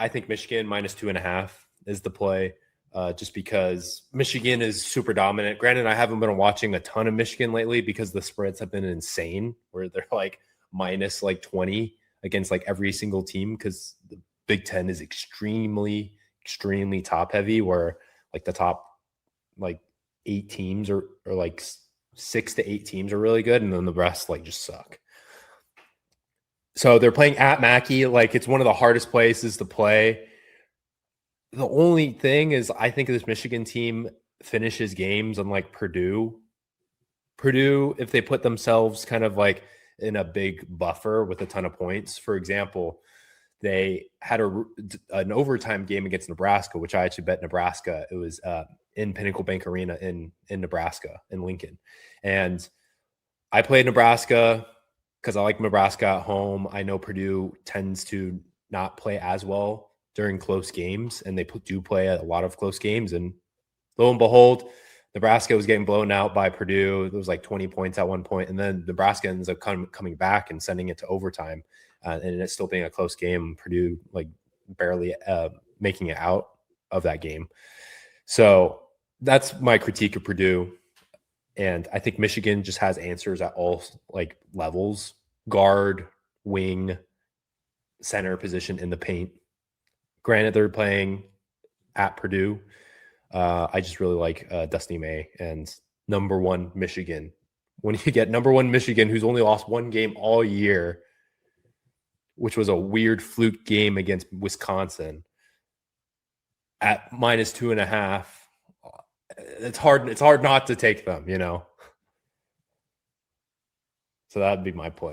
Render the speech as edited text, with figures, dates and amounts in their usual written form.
I think Michigan -2.5 is the play, just because Michigan is super dominant. Granted, I haven't been watching a ton of Michigan lately because the spreads have been insane, where they're like minus like 20 against like every single team, because the Big Ten is extremely, extremely top heavy, where like the top like 8 teams or like 6 to 8 teams are really good, and then the rest like just suck. So they're playing at Mackey. Like, it's one of the hardest places to play. The only thing is, I think this Michigan team finishes games unlike Purdue. Purdue, if they put themselves kind of like in a big buffer with a ton of points, for example, they had an overtime game against Nebraska, which I actually bet Nebraska. It was in Pinnacle Bank Arena in Nebraska, in Lincoln. And I played Nebraska because I like Nebraska at home. I know Purdue tends to not play as well during close games, and they do play a lot of close games. And lo and behold, Nebraska was getting blown out by Purdue. It was like 20 points at one point, and then Nebraska ends up coming back and sending it to overtime, and it's still being a close game. Purdue like barely making it out of that game. So that's my critique of Purdue. And I think Michigan just has answers at all like levels: guard, wing, center position in the paint. Granted, they're playing at Purdue. I just really like Dusty May and #1 Michigan. When you get #1 Michigan, who's only lost one game all year, which was a weird fluke game against Wisconsin, at -2.5, it's hard not to take them, you know. So that'd be my play.